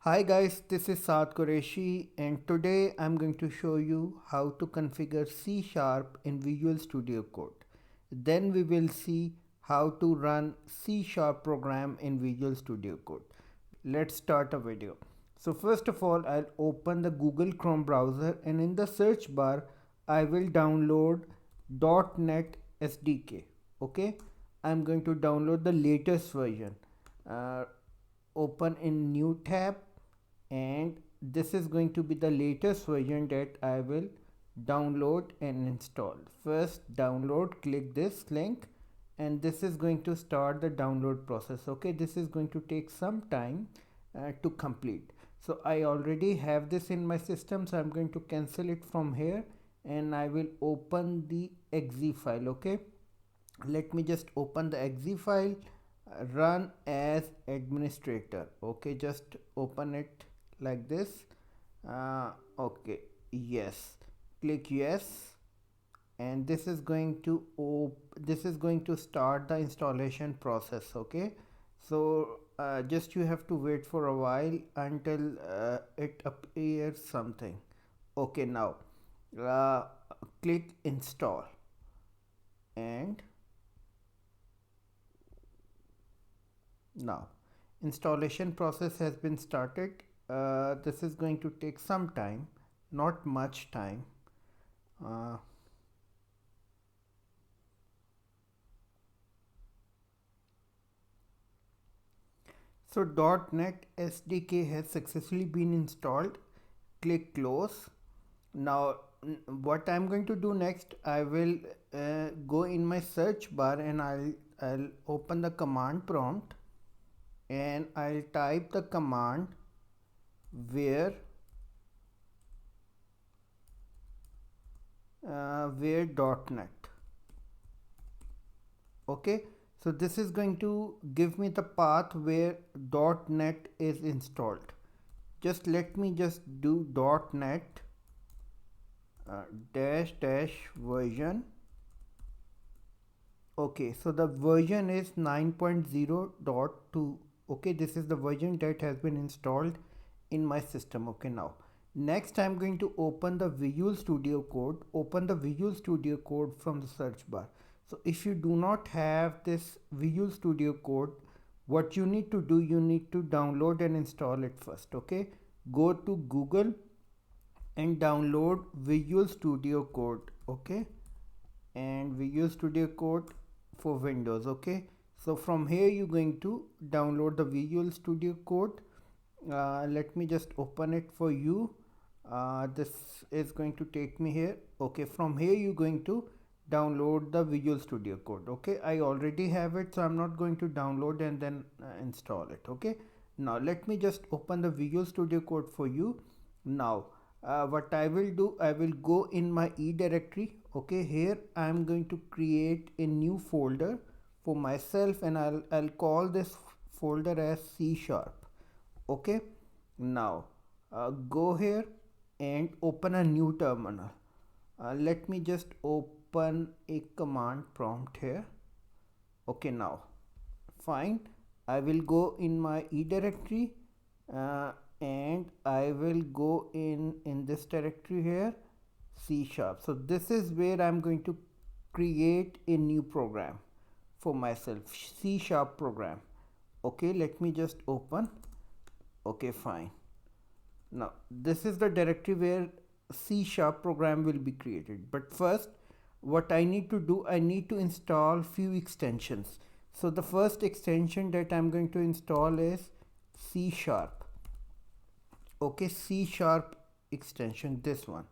Hi guys, this is Saad Qureshi and today I'm going to show you how to configure C Sharp in Visual Studio Code. Then we will see how to run C Sharp program in Visual Studio Code. Let's start a video. So first of all, I'll open the Google Chrome browser and in the search bar, I will download .NET SDK. Okay, I'm going to download the latest version. Uh, Open in new tab and this is going to be the latest version that I will download and install. First download, click this link and this is going to start the download process. Okay, this is going to take some time to complete. So I already have this in my system, so I'm going to cancel it from here and I will open the exe file. Okay, let me just open the exe file, run as administrator. Okay, just open it like this. Okay, yes, click yes, and this is going to start the installation process. Okay, so just you have to wait for a while until it appears something. Okay, now uh, click install and now installation process has been started. This is going to take some time, not much time. uh, so .NET SDK has successfully been installed. Click close. Now what I'm going to do next, I will go in my search bar and I'll open the command prompt and I'll type the command where .NET. Okay, so this is going to give me the path where .NET is installed. Just let me just do .NET dash dash version. Okay, so the version is 9.0.2. Okay, this is the version that has been installed in my system. Okay, now next I'm going to open the Visual Studio Code. Open the Visual Studio Code from the search bar. So if you do not have this Visual Studio Code, what you need to do, you need to download and install it first. Okay, go to Google and download Visual Studio Code. Okay, and Visual Studio Code for Windows. Okay, so from here you're going to download the Visual Studio Code. Let me just open it for you. This is going to take me here. Okay, from here you're going to download the Visual Studio Code. Okay, I already have it, so I'm not going to download and then install it. Okay, now let me just open the Visual Studio Code for you. Now what I will do, I will go in my E directory. Okay, here I am going to create a new folder for myself and I'll call this folder as C Sharp. Okay, now go here and open a new terminal. Let me just open a command prompt here. Okay, now fine, I will go in my E directory uh, and I will go in this directory here, C Sharp. So this is where I'm going to create a new program for myself, C Sharp program. Okay, let me just open. Okay, fine. Now this is the directory where C Sharp program will be created. But first, what I need to do, I need to install few extensions. So the first extension that I'm going to install is C Sharp. Okay, C Sharp extension, this one.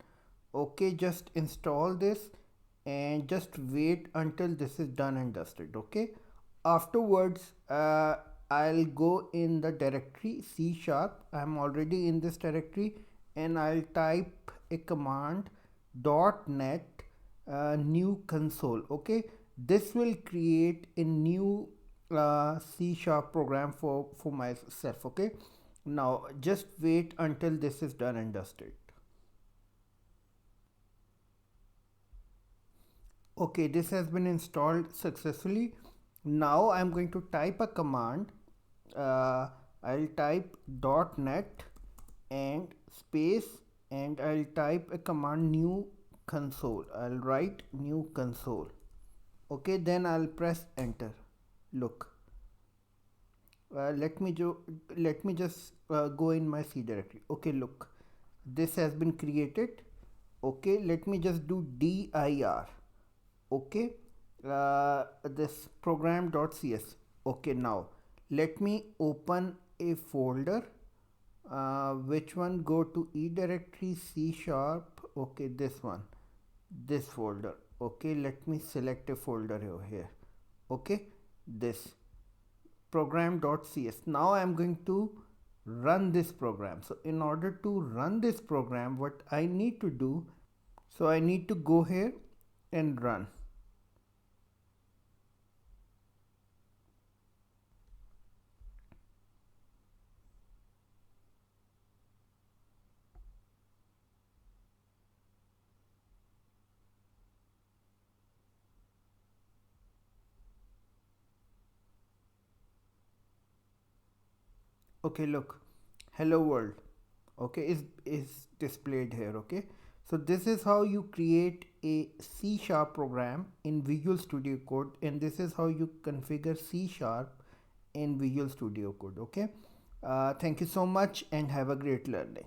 Okay, just install this and just wait until this is done and dusted. Okay, afterwards I'll go in the directory C Sharp. I'm already in this directory and I'll type a command .NET new console. Okay, this will create a new C Sharp program for myself. Okay, now just wait until this is done and dusted. Okay, this has been installed successfully. Now I'm going to type a command. I'll type .net and space, and I'll type a command new console. I'll write new console. Okay, then I'll press enter. Look, let me just go in my C directory. Okay, look, this has been created. Okay, let me just do dir. Okay, this program.cs. Okay, now let me open a folder. Which one? Go to E directory, C sharp. Okay, this one, this folder. Okay, let me select a folder over here. Okay, this program.cs. Now I am going to run this program. So in order to run this program, what I need to do, so I need to go here and run. Okay, look, hello world. Okay, is displayed here. Okay, so this is how you create a C sharp program in Visual Studio Code, and this is how you configure C sharp in Visual Studio Code. Okay, thank you so much and have a great learning.